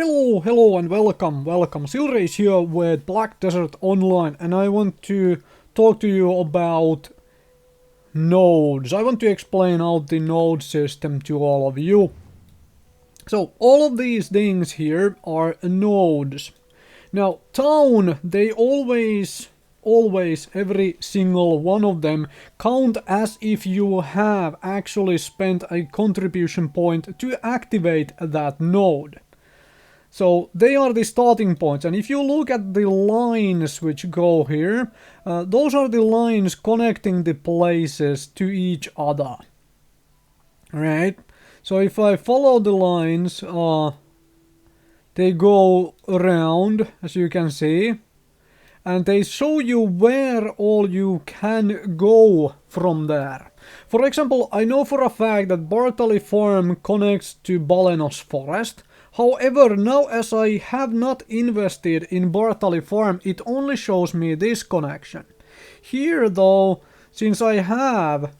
Hello and welcome. Silrace here with Black Desert Online, and I want to talk to you about nodes. I want to explain out the node system to all of you. So all of these things here are nodes. Now town, they always, every single one of them count as if you have actually spent a contribution point to activate that node. So they are the starting points, and if you look at the lines which go here, those are the lines connecting the places to each other. Right? So if I follow the lines, they go around, as you can see, and they show you where all you can go from there. For example, I know for a fact that Bartali Farm connects to Balenos Forest. However, now as I have not invested in Bartali Farm, it only shows me this connection. Here though, since I have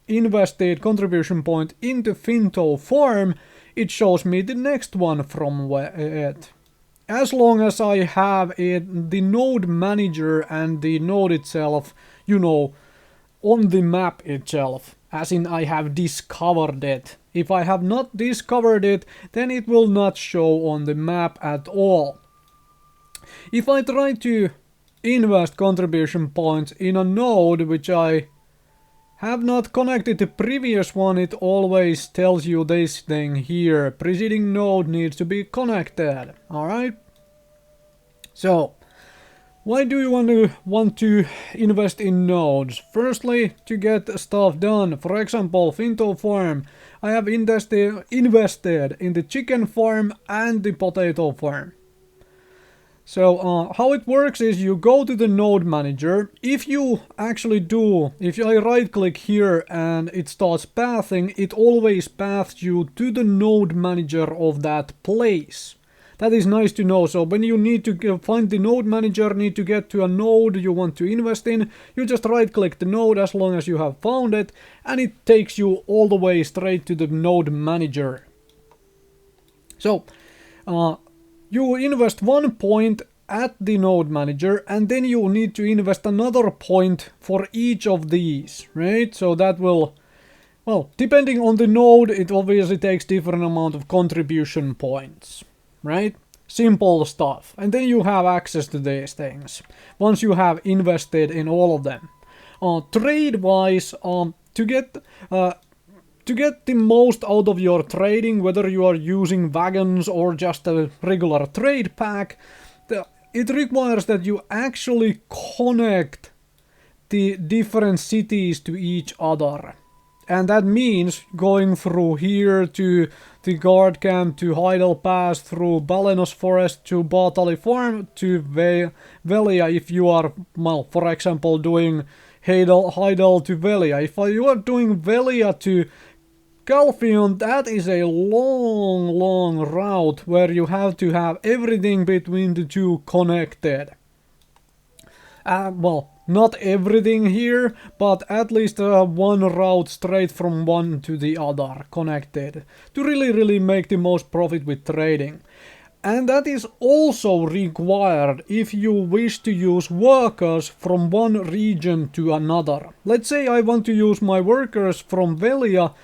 invested contribution point into Finto Farm, it shows me the next one from it. As long as I have the node manager and the node itself, you know, on the map itself, as in I have discovered it. If I have not discovered it, then it will not show on the map at all. If I try to invest contribution points in a node which I have not connected to previous one, it always tells you this thing here. Preceding node needs to be connected. Alright? So, why do you want to invest in nodes? Firstly, to get stuff done. For example, Finto Farm. I have invested in the chicken farm and the potato farm. So how it works is you go to the node manager. If I right click here and it starts pathing, it always paths you to the node manager of that place. That is nice to know. So when you need to find the node manager, need to get to a node you want to invest in, you just right click the node as long as you have found it, and it takes you all the way straight to the node manager. So you invest 1 point at the node manager, and then you need to invest another point for each of these, right? So that will, well, depending on the node, it obviously takes different amount of contribution points. Right? Simple stuff. And then you have access to these things once you have invested in all of them. Trade-wise, to get the most out of your trading, whether you are using wagons or just a regular trade pack, it requires that you actually connect the different cities to each other. And that means going through here to the guard camp, to Heidel Pass, through Balenos Forest, to Bartali Farm, to Velia if you are, well, for example, doing Heidel to Velia. If you are doing Velia to Galfion, that is a long route where you have to have everything between the two connected. Well, not everything here, but at least one route straight from one to the other connected to really make the most profit with trading. And that is also required if you wish to use workers from one region to another. Let's say I want to use my workers from Velia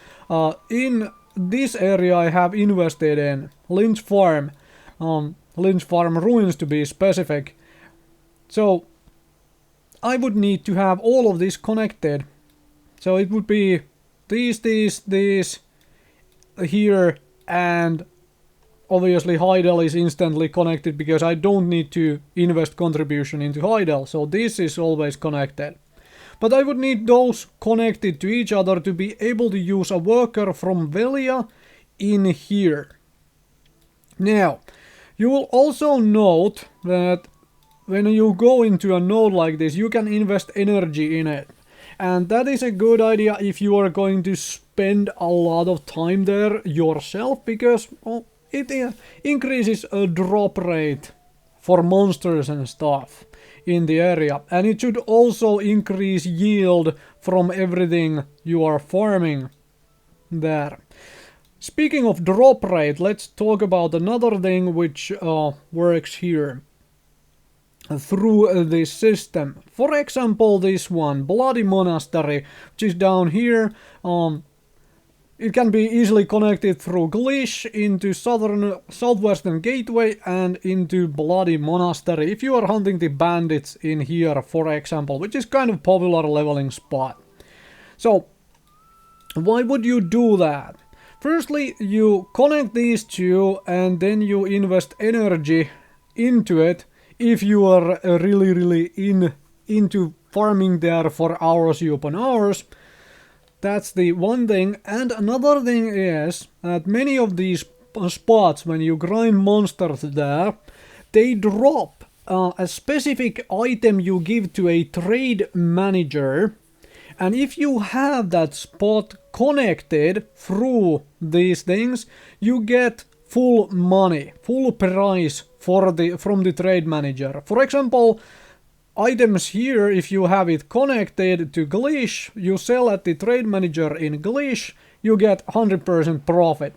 in this area I have invested in, Lynch Farm Ruins to be specific. So I would need to have all of this connected. So it would be these here, and obviously Heidel is instantly connected because I don't need to invest contribution into Heidel. So this is always connected. But I would need those connected to each other to be able to use a worker from Velia in here. Now, you will also note that when you go into a node like this, you can invest energy in it. And that is a good idea if you are going to spend a lot of time there yourself, because well, it increases a drop rate for monsters and stuff in the area. And it should also increase yield from everything you are farming there. Speaking of drop rate, let's talk about another thing which works here through this system. For example, this one, Bloody Monastery, which is down here. It can be easily connected through Glitch into southwestern gateway and into Bloody Monastery if you are hunting the bandits in here, for example, which is kind of popular leveling spot. So why would you do that? Firstly, you connect these two and then you invest energy into it if you are really into farming there for hours upon hours. That's the one thing. And another thing is that many of these spots, when you grind monsters there, they drop a specific item you give to a trade manager. And if you have that spot connected through these things, you get full money, full price from the trade manager. For example, items here, if you have it connected to Glitch, you sell at the trade manager in Glitch, you get 100% profit.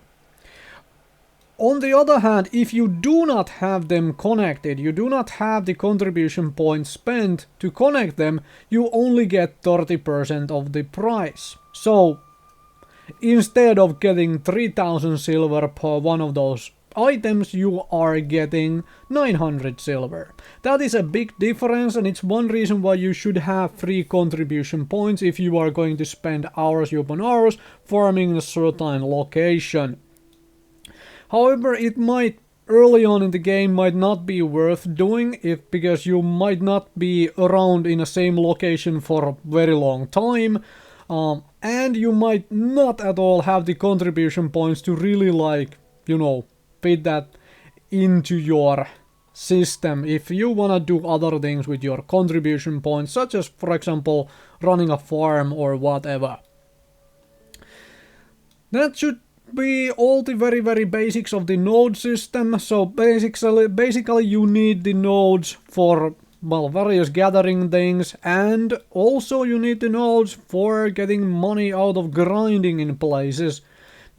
On the other hand, if you do not have them connected, you do not have the contribution points spent to connect them, you only get 30% of the price. So, instead of getting 3000 silver per one of those items, you are getting 900 silver. That is a big difference, and it's one reason why you should have free contribution points if you are going to spend hours upon hours farming a certain location. However, it might early on in the game might not be worth doing because you might not be around in the same location for a very long time, and you might not at all have the contribution points to really, like, you know, fit that into your system if you want to do other things with your contribution points, such as, for example, running a farm or whatever. That should be all the very basics of the node system. So basically you need the nodes for, well, various gathering things, and also you need the nodes for getting money out of grinding in places.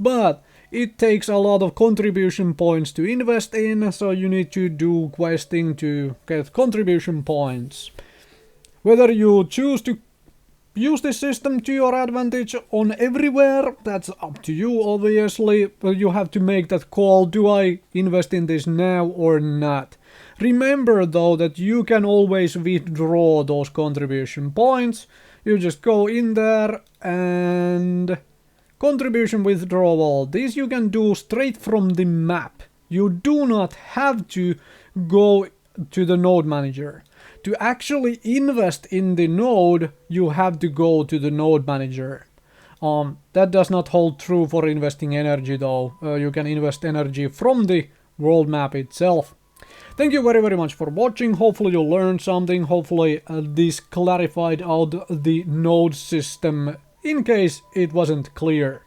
But it takes a lot of contribution points to invest in, so you need to do questing to get contribution points. Whether you choose to use this system to your advantage on everywhere, that's up to you, obviously. You have to make that call, do I invest in this now or not? Remember though that you can always withdraw those contribution points. You just go in there and contribution withdrawal. This you can do straight from the map. You do not have to go to the node manager. To actually invest in the node, you have to go to the node manager. That does not hold true for investing energy though. You can invest energy from the world map itself. Thank you very much for watching. Hopefully you learned something. Hopefully this clarified out the node system in case it wasn't clear.